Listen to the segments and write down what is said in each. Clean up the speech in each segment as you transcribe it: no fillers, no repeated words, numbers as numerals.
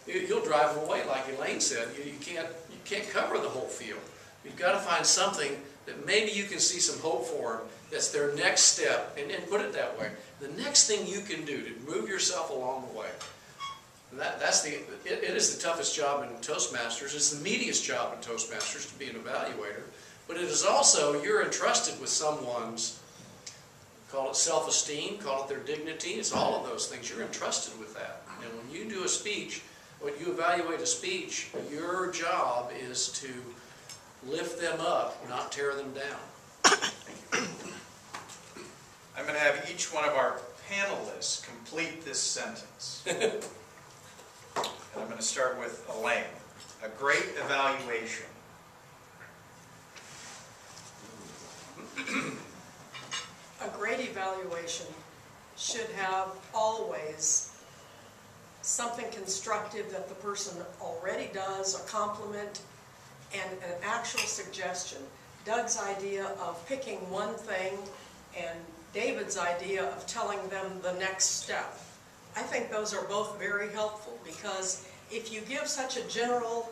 You'll drive them away, like Elaine said. You can't cover the whole field. You've got to find something that maybe you can see some hope for them. That's their next step, and put it that way. The next thing you can do to move yourself along the way. It is the toughest job in Toastmasters. It's the meatiest job in Toastmasters to be an evaluator. But it is also, you're entrusted with someone's, call it self-esteem, call it their dignity. It's all of those things. You're entrusted with that. And when you do a speech, when you evaluate a speech, your job is to lift them up, not tear them down. I'm going to have each one of our panelists complete this sentence. And I'm going to start with Elaine. A great evaluation. A great evaluation should have always something constructive that the person already does, a compliment, and an actual suggestion. Doug's idea of picking one thing and David's idea of telling them the next step. I think those are both very helpful, because if you give such a general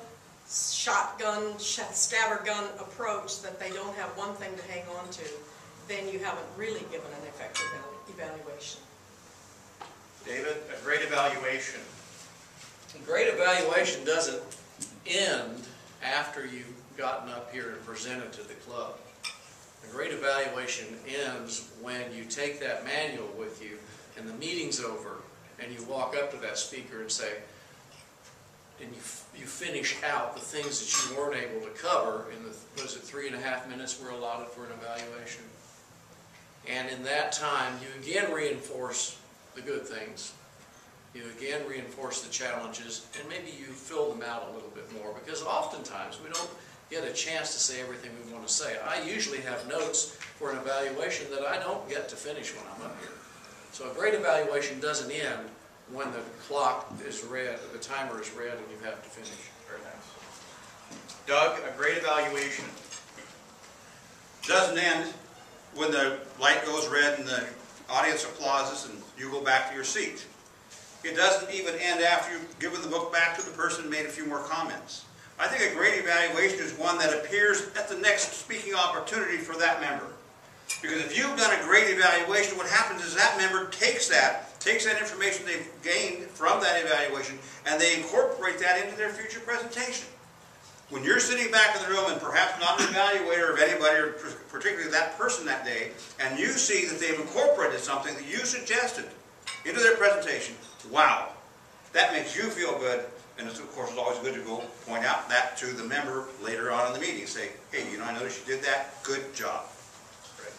shotgun, scattergun approach that they don't have one thing to hang on to, then you haven't really given an effective evaluation. David, a great evaluation. A great evaluation doesn't end after you've gotten up here and presented to the club. A great evaluation ends when you take that manual with you and the meeting's over and you walk up to that speaker and say, and you finish out the things that you weren't able to cover in the, was it 3.5 minutes were allotted for an evaluation? And in that time, you again reinforce the good things. You again reinforce the challenges, and maybe you fill them out a little bit more, because oftentimes we don't get a chance to say everything we want to say. I usually have notes for an evaluation that I don't get to finish when I'm up here. So a great evaluation doesn't end when the clock is red, the timer is red, and you have to finish. Very nice. Doug, a great evaluation. Doesn't end when the light goes red and the audience applauses and you go back to your seat. It doesn't even end after you've given the book back to the person and made a few more comments. I think a great evaluation is one that appears at the next speaking opportunity for that member. Because if you've done a great evaluation, what happens is that member takes that information they've gained from that evaluation, and they incorporate that into their future presentation. When you're sitting back in the room and perhaps not an evaluator of anybody, or particularly that person that day, and you see that they've incorporated something that you suggested into their presentation, wow, that makes you feel good. And it's, of course, it's always good to go point out that to the member later on in the meeting. Say, hey, you know, I noticed you did that. Good job. Great.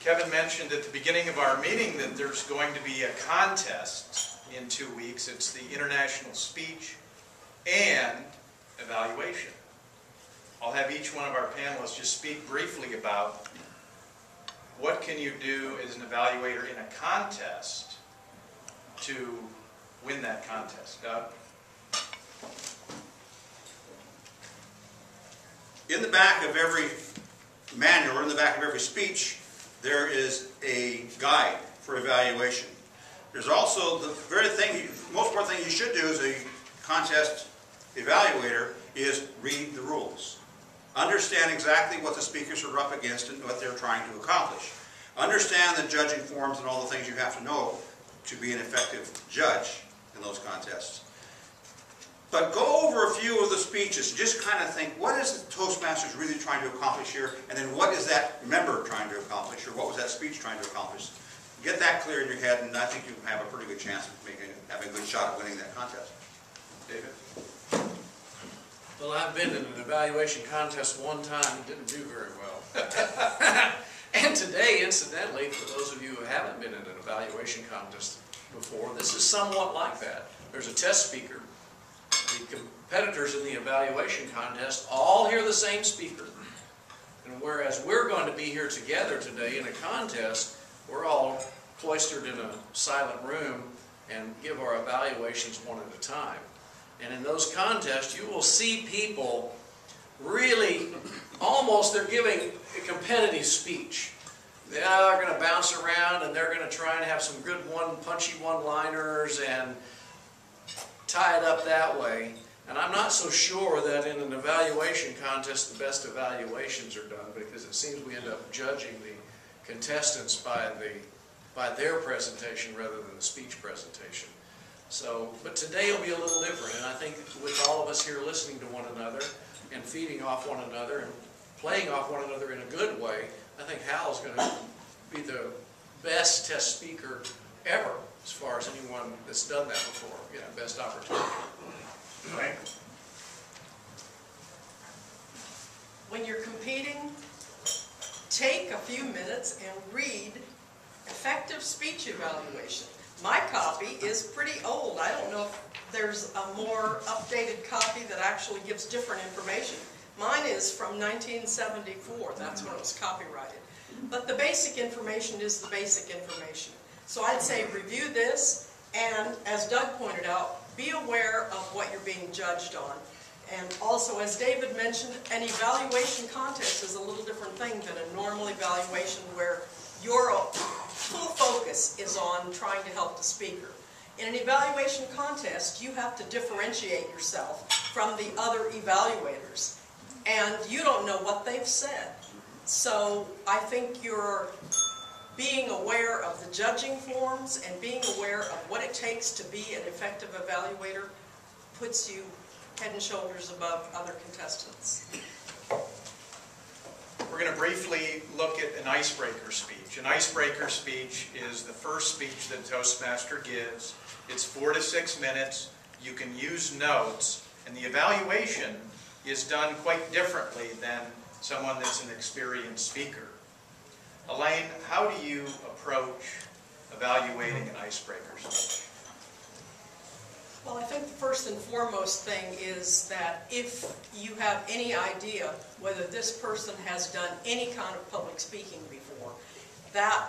Kevin mentioned at the beginning of our meeting that there's going to be a contest in 2 weeks. It's the International Speech and Evaluation. I'll have each one of our panelists just speak briefly about what can you do as an evaluator in a contest to win that contest. Doug? In the back of every manual, or in the back of every speech, there is a guide for evaluation. There's also the very thing, most important thing you should do as a contest evaluator is read the rules. Understand exactly what the speakers are up against and what they're trying to accomplish. Understand the judging forms and all the things you have to know to be an effective judge in those contests. But go over a few of the speeches. Just kind of think, what is the Toastmasters really trying to accomplish here? And then what is that member trying to accomplish? Or what was that speech trying to accomplish? Get that clear in your head, and I think you have a pretty good chance of having a good shot at winning that contest. David? Well, I've been in an evaluation contest one time and didn't do very well. And today, incidentally, for those of you who haven't been in an evaluation contest before, this is somewhat like that. There's a test speaker. The competitors in the evaluation contest all hear the same speaker. And whereas we're going to be here together today in a contest, we're all cloistered in a silent room and give our evaluations one at a time. And in those contests, you will see people really, almost, they're giving a competitive speech. They're going to bounce around and they're going to try and have some good punchy one-liners, and tie it up that way. And I'm not so sure that in an evaluation contest the best evaluations are done, because it seems we end up judging the contestants by their presentation rather than the speech presentation. So, but today will be a little different, and I think with all of us here listening to one another and feeding off one another and playing off one another in a good way, I think Hal's going to be the best test speaker ever, as far as anyone that's done that before. You know, best opportunity. Right? When you're competing, take a few minutes and read effective speech evaluation. My copy is pretty old. I don't know if there's a more updated copy that actually gives different information. Mine is from 1974. That's when it was copyrighted. But the basic information is the basic information. So I'd say review this, and as Doug pointed out, be aware of what you're being judged on. And also, as David mentioned, an evaluation contest is a little different thing than a normal evaluation where your full focus is on trying to help the speaker. In an evaluation contest, you have to differentiate yourself from the other evaluators. And you don't know what they've said. So I think you're being aware of the judging forms and being aware of what it takes to be an effective evaluator puts you head and shoulders above other contestants. We're going to briefly look at an icebreaker speech. An icebreaker speech is the first speech that a Toastmaster gives. It's 4 to 6 minutes. You can use notes, and the evaluation is done quite differently than someone that's an experienced speaker. Elaine, how do you approach evaluating an icebreaker speech? Well, I think the first and foremost thing is that if you have any idea whether this person has done any kind of public speaking before, that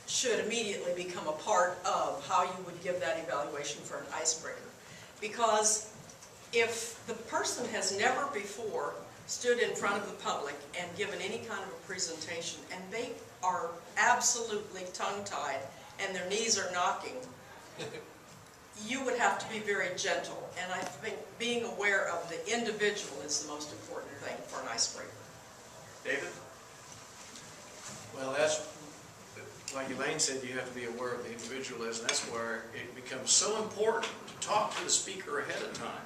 should immediately become a part of how you would give that evaluation for an icebreaker. Because if the person has never before stood in front of the public and given any kind of a presentation, and they are absolutely tongue-tied and their knees are knocking, you would have to be very gentle. And I think being aware of the individual is the most important thing for an icebreaker. David? Well, that's, like Elaine said, you have to be aware of the individual is, and that's where it becomes so important to talk to the speaker ahead of time,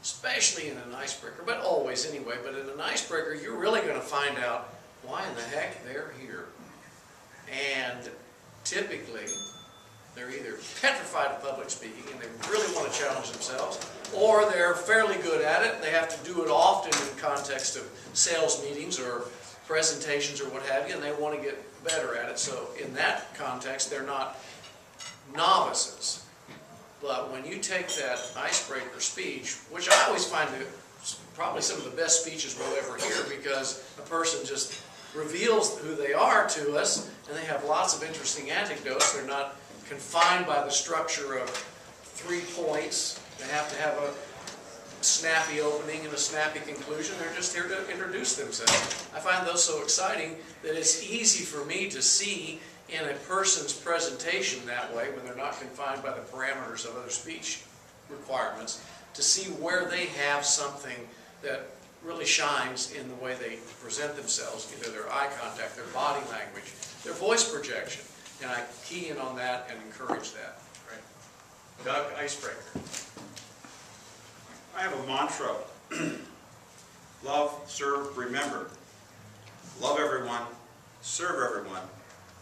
especially in an icebreaker, but always anyway. But in an icebreaker, you're really going to find out why in the heck they're here. And typically, they're either petrified of public speaking and they really want to challenge themselves, or they're fairly good at it. They have to do it often in the context of sales meetings or presentations or what have you, and they want to get better at it. So in that context, they're not novices. But when you take that icebreaker speech, which I always find probably some of the best speeches we'll ever hear, because a person just reveals who they are to us, and they have lots of interesting anecdotes. They're not confined by the structure of 3 points. They have to have a snappy opening and a snappy conclusion. They're just here to introduce themselves. I find those so exciting that it's easy for me to see in a person's presentation that way, when they're not confined by the parameters of other speech requirements, to see where they have something that really shines in the way they present themselves, either their eye contact, their body language, their voice projection. And I key in on that and encourage that. Right. Doug, icebreaker. I have a mantra. Love, serve, remember. Love everyone, serve everyone,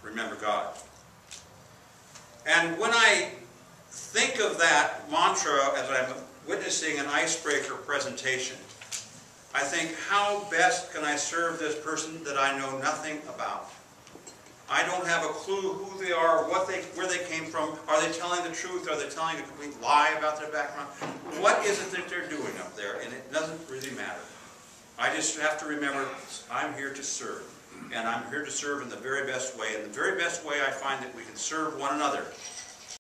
remember God. And when I think of that mantra as I'm witnessing an icebreaker presentation, I think, how best can I serve this person that I know nothing about? I don't have a clue who they are, where they came from. Are they telling the truth? Are they telling a complete lie about their background? What is it that they're doing up there? And it doesn't really matter. I just have to remember, I'm here to serve. And I'm here to serve in the very best way. And the very best way I find that we can serve one another